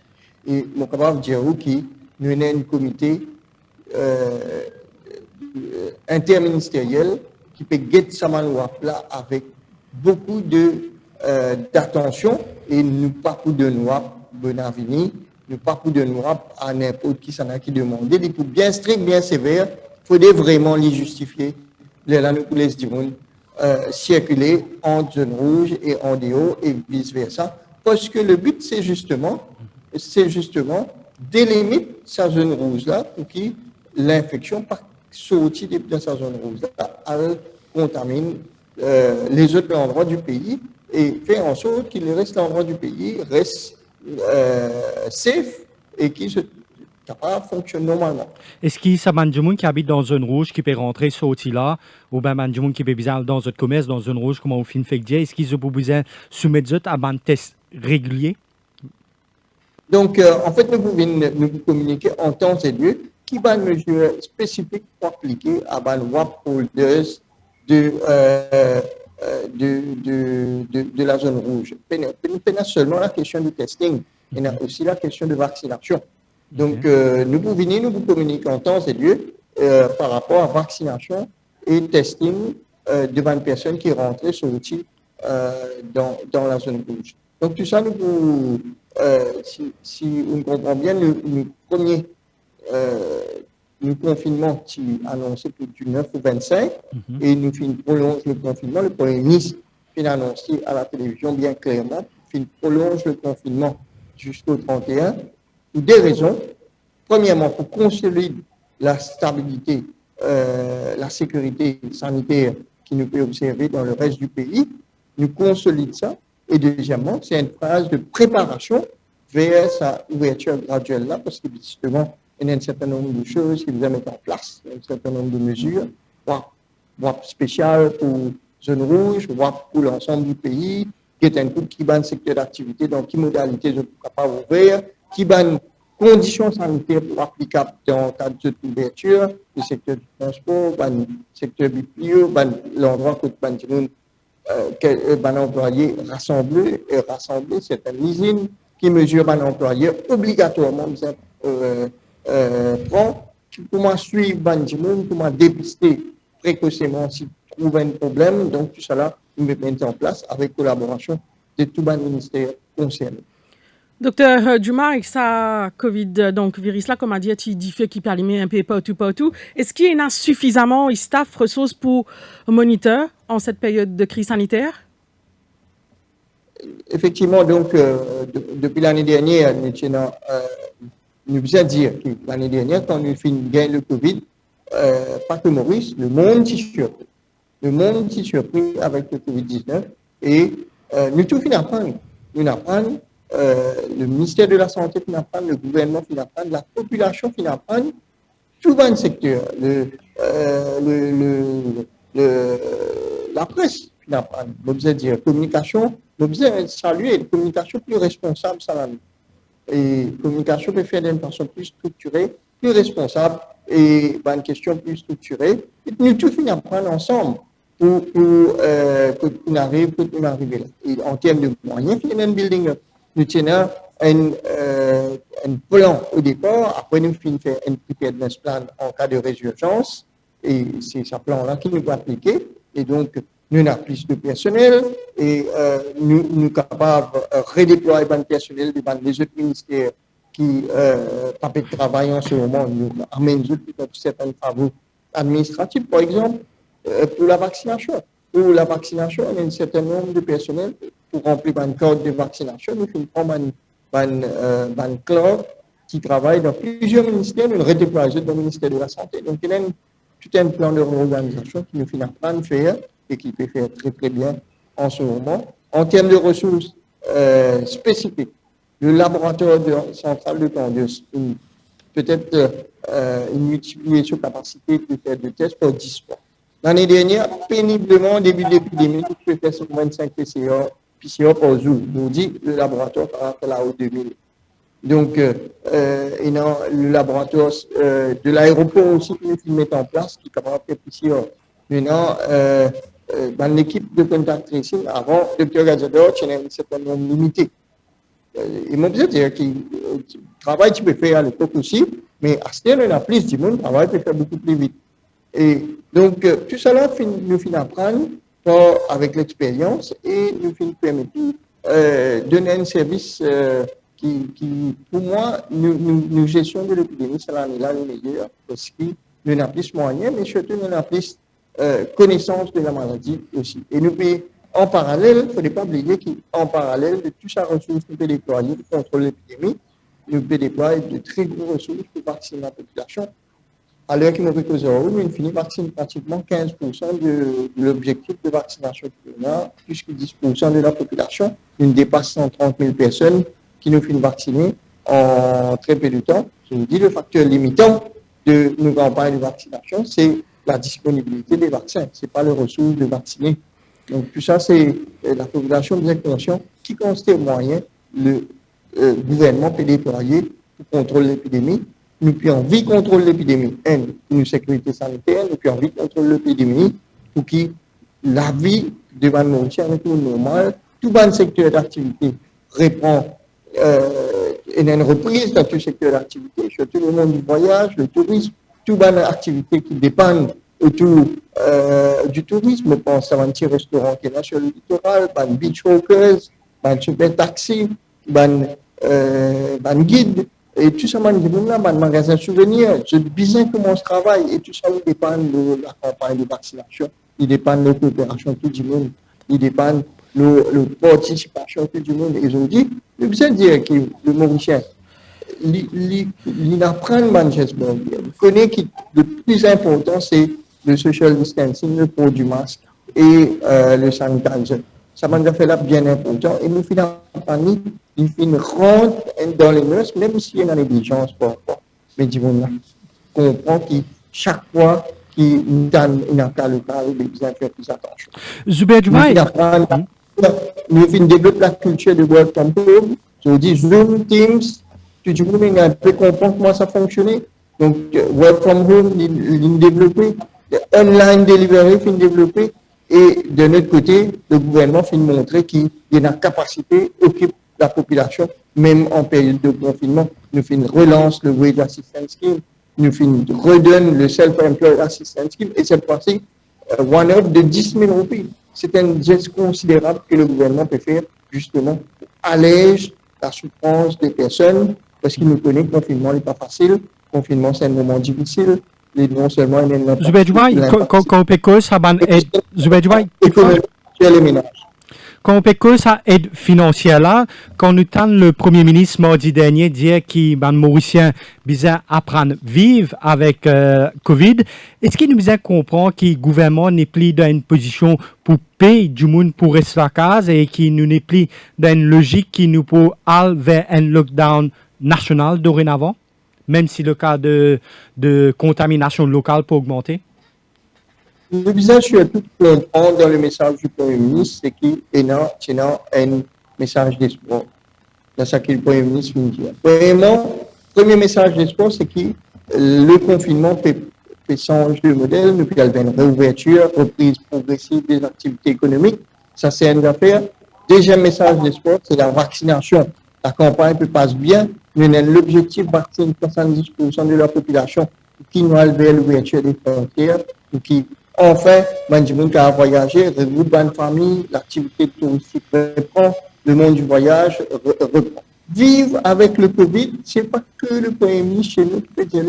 Et je suis capable de dire que nous avons un comité interministériel qui peut guider ce WAP là avec beaucoup d'attention et nous pas pour de WAP bon avenir, nous pas pour de WAP à n'importe qui s'en a qui demande. Il faut bien strict, bien sévère, il faudrait vraiment les justifier. Là, nous laissons du monde circuler en zone rouge et en dehors et vice versa. Parce que le but, c'est justement délimiter sa zone rouge là pour que l'infection sortie de sa zone rouge là, elle contamine les autres endroits du pays et faire en sorte que le reste endroits du pays reste safe et qui se capable fonctionne normalement. Est-ce qu'il y a des gens qui habitent dans une zone rouge qui peut rentrer, sortir là, ou bien des gens qui peuvent bizarre dans un commerce, dans une zone rouge, comme on fait dire, est-ce qu'ils ont besoin de soumettre à un test régulier? Donc, en fait, nous pouvons communiquer en temps et lieu qui va une mesure spécifique pour appliquer à un WAP holders de la zone rouge. Nous prenons seulement la question du testing, il y a aussi la question de vaccination. Donc, nous pouvons venir, nous communiquer en temps et lieu par rapport à vaccination et testing devant une personne qui est rentrée sur l'outil dans la zone rouge. Donc, tout ça, nous pouvons, si on comprend bien, le premier confinement qui est annoncé pour du 9 au 25 et nous prolonge le confinement. Le Premier ministre a annoncé à la télévision bien clairement qu'il prolonge le confinement jusqu'au 31 pour 2 raisons. Premièrement, pour consolider la stabilité, la sécurité sanitaire qui nous peut observer dans le reste du pays, nous consolide ça. Et deuxièmement, c'est une phase de préparation vers sa ouverture graduelle là, parce que justement, il y a un certain nombre de choses qui nous mettent en place, un certain nombre de mesures, WAP spécial pour zone rouge, WAP pour l'ensemble du pays, qui est un coup qui bat un secteur d'activité, donc qui modalité de capable ouvrir, qui bat conditions sanitaires pour applicables dans le cadre de l'ouverture, le secteur du transport, le secteur du bio, l'endroit où les employés rassemblés, certaines usines qui mesurent les employés obligatoirement comment suivre les gens, comment dépister précocement s'ils trouvent un problème. Donc tout cela, nous mettons en place avec collaboration de tous les ministères concernés. Docteur Juma, avec sa COVID, donc virus là, comme a dit, il fait qu'il peut allumer un peu partout. Est-ce qu'il y a suffisamment de staff, ressources pour moniteur en cette période de crise sanitaire? Effectivement, donc, depuis l'année dernière, nous pouvons dire que l'année dernière, quand nous finissons gagner le Covid, pas que Maurice, le monde s'est surpris. Le monde s'est surpris avec le Covid-19 et nous tout finissons apprendre. Nous apprenons. Le ministère de la Santé finit apprendre, le gouvernement finit apprendre, la population finit apprendre, tout dans le secteur, la presse finit apprendre. Nous devons dire communication, nous devons saluer une communication plus responsable, ça va. Et communication peut faire d'une façon plus structurée, plus responsable et une question plus structurée. Et nous tous finissons apprendre ensemble pour qu'on arrive là. Et en termes de moyens, il y a un building up. Nous tenons un plan au départ, après nous finissons faire un preparedness plan en cas de résurgence, et c'est ce plan-là qui nous va appliquer, et donc nous avons plus de personnel, et nous sommes capables de redéployer le personnel devant les autres ministères qui pas de travail en ce moment, nous amènent certains travaux administratifs, par exemple, pour la vaccination. Pour la vaccination, il y a un certain nombre de personnel pour remplir un code de vaccination. Nous faisons un club qui travaille dans plusieurs ministères, nous redéployons dans le ministère de la Santé. Donc, il y a tout un plan de réorganisation qui nous finit par faire et qui peut faire très très bien en ce moment. En termes de ressources spécifiques, le laboratoire central de Candius, peut-être une multiplication de capacité de faire des tests pour 10 fois. L'année dernière, péniblement, au début de l'épidémie, nous pouvons faire 125 PCR par jour. Nous dit le laboratoire par rapport à la O2000. Donc, le laboratoire de l'aéroport aussi que nous mettons en place, qui est capable de faire PCR. Maintenant, dans l'équipe de contact tracing, avant, le Dr Gazador, il y a un certain nombre limité. Il m'a dit que le travail tu peux faire à l'époque aussi, mais à ce moment-là, on a plus du monde, le travail peut faire beaucoup plus vite. Et donc, tout cela, nous finissons apprendre avec l'expérience et nous finissons permettre donner un service qui, pour moi, nous gestion de l'épidémie, c'est l'année-là le meilleur, parce que nous avons plus moyens, mais surtout nous avons plus connaissance de la maladie aussi. Et nous pouvons, en parallèle, il ne faut pas oublier qu'en parallèle de toute sa ressource, nous pouvons déployer pour contrôler l'épidémie, nous pouvons déployer de très grosses ressources pour vacciner la population. À l'heure qu'il nous fait nous finissons vacciner pratiquement 15% de l'objectif de vaccination qu'on a, plus que 10% de la population. Nous dépasse 130 000 personnes qui nous finissent vacciner en très peu de temps. Je vous dis, le facteur limitant de nos campagnes de vaccination, c'est la disponibilité des vaccins. Ce n'est pas le ressource de vacciner. Donc tout ça, c'est la population bien consciente qui constate moyen le gouvernement peut déployer pour contrôler l'épidémie. Nous pouvons vite contrôler l'épidémie. Pour une sécurité sanitaire, nous pouvons vite contrôler l'épidémie pour que la vie devant nous avec nous normal, tout le secteur d'activité reprend une reprise dans tout secteur d'activité, surtout le monde du voyage, le tourisme, toute bonne activité qui dépend autour du tourisme. Je pense à un petit restaurant qui est là sur le littoral, un beach walkers, un super taxi, un guide. Et tout ça, un magasin souvenir, je dis bien comment je travaille, et tout ça dépend de la campagne de vaccination, il dépend de la coopération de tout le monde, il dépend de la participation de tout le monde. Et je vous dis, je veux dire que le Mauricien, il apprend Manchester, il connaît que le plus important, c'est le social distancing, le port du masque et le sanitizer. Ça m'a fait là bien important, et nous finissons par il rentre dans les mœurs, même s'il y a une négligence parfois. Mais disons-là, comprend que chaque fois qu'il y a un cas local, il faut faire plus attention. Nous finissons développer la culture de work from home. Je dis Zoom, Teams, tout le monde a pu comprendre comment ça fonctionnait. Donc, work from home, il développé, online delivery, il développé, et de notre côté, le gouvernement fait montrer qu'il a la capacité d'occuper la population, même en période de confinement. Nous faisons une relance, le Wage Assistance Scheme, nous redonne le Self-Employed Assistance Scheme, et cette fois-ci, one-off de 10 000 roupies. C'est un geste considérable que le gouvernement peut faire, justement, pour alléger la souffrance des personnes, parce qu'il nous connaît que le confinement n'est pas facile, le confinement c'est un moment difficile, et non seulement un élément. Quand on peut que ça aide financière là, quand nous tend le Premier ministre mardi dernier dire qu'il ban Mauricien bizarre apprendre vivre avec Covid, est-ce qu'il nous bien comprend que le gouvernement n'est plus dans une position pour payer du monde pour rester à casa et qu'il nous n'est plus dans une logique qui nous peut aller vers un lockdown national dorénavant, même si le cas de contamination locale peut augmenter? Le visage sur tout comprend dans le message du Premier ministre, c'est qu'il y a un message d'espoir. C'est ça que le Premier ministre vient dire. Premièrement, le premier message d'espoir, c'est que le confinement fait changer de modèle, nous avons une réouverture, reprise progressive des activités économiques. Ça, c'est une affaire. Deuxième message d'espoir, c'est la vaccination. La campagne peut passer bien, mais l'objectif vacciner 70% de la population qui nous a levé l'ouverture des frontières, qui enfin, Manjiboun a voyagé, résoudre une famille, l'activité touristique reprend, le monde du voyage reprend. Vivre avec le Covid, c'est pas que le Premier ministre chez nous qui peut dire.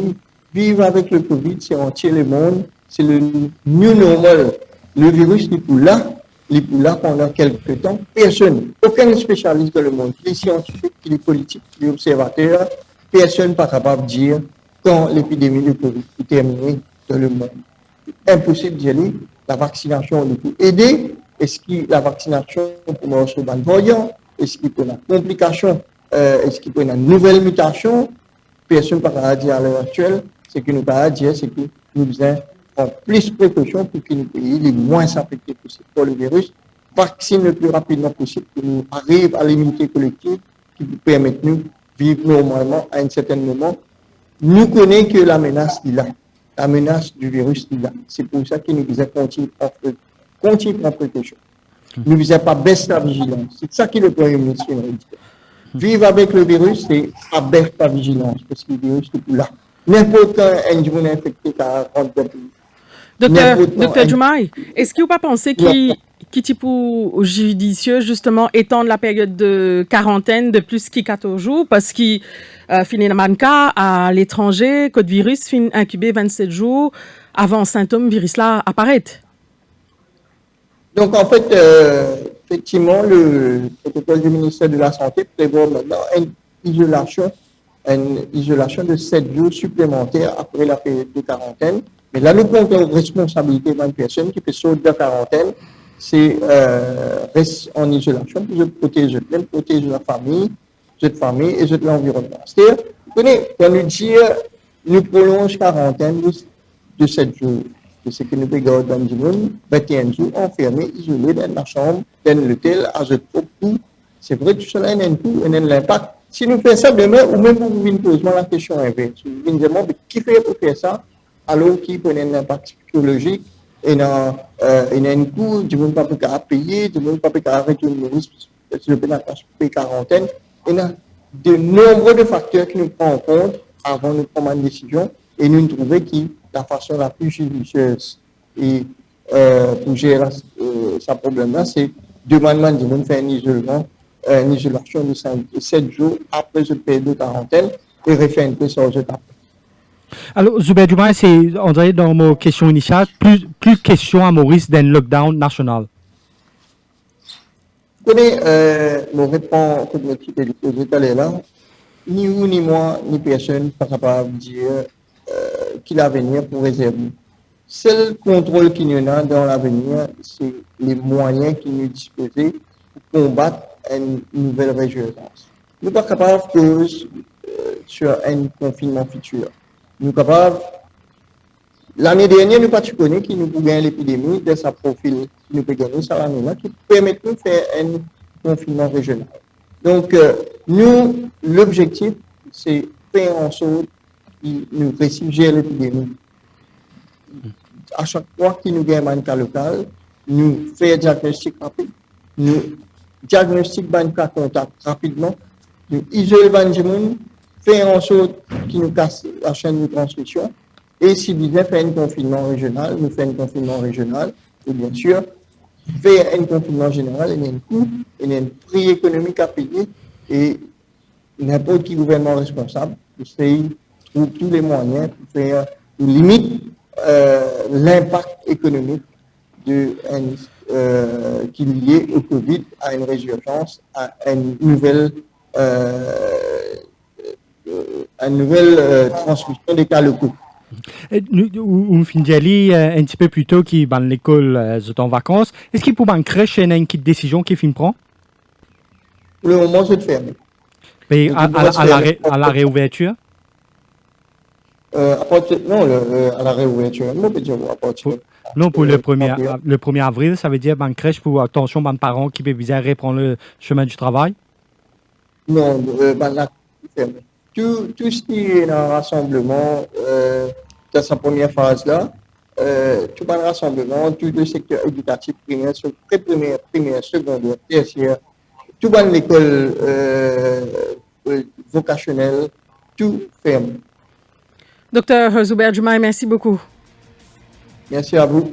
Vivre avec le Covid, c'est entier le monde, c'est le new normal. Le virus n'est plus là pendant quelques temps. Personne, aucun spécialiste dans le monde, les scientifiques, les politiques, les observateurs, personne n'est pas capable de dire quand l'épidémie de Covid est terminée dans le monde. Impossible d'y aller. La vaccination peut aider. Est-ce que la vaccination peut marcher dans le voyant? Est-ce qu'il peut y avoir une complication? Est-ce qu'il peut y avoir une nouvelle mutation? Personne ne peut pas dire à l'heure actuelle. Ce que nous pouvons dire, c'est que nous devons prendre plus de précautions pour que nos pays les moins affectés possible par le virus, vacciner le plus rapidement possible pour nous arriver à l'immunité collective qui nous permet de nous vivre normalement à un certain moment. Nous connaissons que la menace est là. La menace du virus est là. C'est pour ça que nous devons continuer à prendre précaution. Nous ne devons pas baisser la vigilance. C'est ça que le Premier ministre vient de dire. Vivre avec le virus, c'est pas baisser la vigilance, parce que le virus est plus là. N'importe quand un individu infecté qui rentre dans le pays. Docteur Diomaye, est-ce que vous ne pensez qu'il est judicieux justement étendre la période de quarantaine de plus que 14 jours parce qu'il finalement à l'étranger, que le virus finit incubé 27 jours avant symptômes virus là apparaître? Donc en fait, effectivement, le protocole du ministère de la Santé prévoit maintenant une isolation de 7 jours supplémentaires après la période de quarantaine. Mais là, nous prenons une responsabilité d'une personne qui peut sortir de la quarantaine, c'est reste en isolation pour se protéger elle, protéger la famille et l'environnement. C'est-à-dire, vous connaissez, quand nous disons, nous prolonge quarantaine de 7 jours. C'est ce que nous pouvons garder dans le monde, 21 jours, enfermés, isolés dans la chambre, dans l'hôtel, à ce tout. C'est vrai que tout cela a un coût et un impact. Si nous faisons ça demain, ou même vous venez poser la question inverse, vous venez demander qui fait pour faire ça, alors qui prend un impact psychologique, et a un coût, du monde pas peut payer, du monde pas peut arrêter le risque, le pénal quarantaine. Il y a de nombreux facteurs qui nous prennent en compte avant de prendre une décision, et nous trouvons que la façon la plus judicieuse et pour gérer ce problème-là, c'est demander de nous faire une isolation de 7 jours après cette période de quarantaine et refaire une test sur après. Alors, Zubair Diomaye, c'est, on dirait dans mon question initiale, plus question à Maurice d'un lockdown national. Vous connaissez, mon réponse que notre équipe est posée tout à l'heure, ni vous, ni moi, ni personne ne sont capables de dire qu'il a l'avenir pour réserver. Seul contrôle qu'il y en a dans l'avenir, c'est les moyens qui nous disposent pour combattre une nouvelle résurgence. Nous ne sommes pas capables de sur un confinement futur. Nous sommes capables. L'année dernière, nous n'avons pas connu qui nous pouvons gagner l'épidémie de sa profil qui nous peut gagner ça l'année-là, qui permet de faire un confinement régional. Donc, nous, l'objectif, c'est faire en sorte qu'ils nous récupèrent l'épidémie. À chaque fois qu'il nous gagne un cas local, nous faisons un diagnostic rapide, nous diagnostiquons un cas contact rapidement, nous isolons les gens, faisons en sorte qu'ils nous cassent la chaîne de transmission. Et si vous fait un confinement régional, nous faisons un confinement régional, et bien sûr, faire un confinement général, il y a un coût, il y a un prix économique à payer, et n'importe qui gouvernement responsable trouve tous les moyens pour faire limite l'impact économique qui est lié au Covid, à une résurgence, à une nouvelle transmission des cas locaux. On finit un petit peu plus tôt qui dans l'école est en vacances. Est-ce qu'il peut crèche une décision qui fin prend? Pour le moment, c'est fermé. Mais à la réouverture? À la réouverture. Non, pour le 1er avril, ça veut dire que crèche pour attention, parents qui peuvent bien reprendre le chemin du travail? Non, là, c'est fermé. Tout ce qui est un rassemblement, dans sa première phase-là, tout le rassemblement, tout le secteur éducatif primaire, primaire, secondaire, tertiaire, tout l'école vocationnelle, tout ferme. Docteur Zubair Jumaï, merci beaucoup. Merci à vous.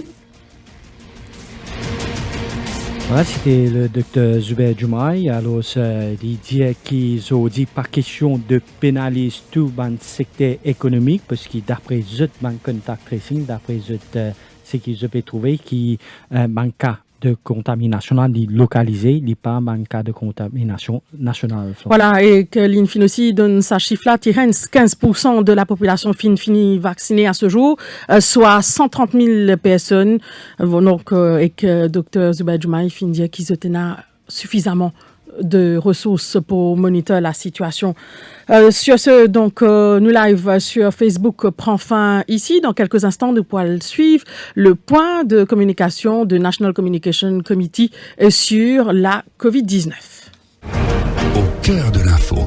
Voilà, c'était le docteur Zubair Jumaï. Alors, il dit qu'ils ont dit par question de pénaliser tout le secteur économique, parce que d'après eux, contact tracing, d'après eux, ce qu'ils ont trouvé, qui un cas de contamination localisé, il n'y a pas un cas de contamination nationale. Voilà, et que l'INFIN aussi donne sa chiffre-là, 15% de la population finit vaccinée à ce jour, soit 130 000 personnes. Donc, et que Dr Zubair Jumaï finit qu'ils ont suffisamment de ressources pour monitorer la situation. Sur ce, donc, nous live sur Facebook prend fin ici. Dans quelques instants, nous pourrons suivre le point de communication de National Communication Committee sur la COVID-19. Au cœur de l'info.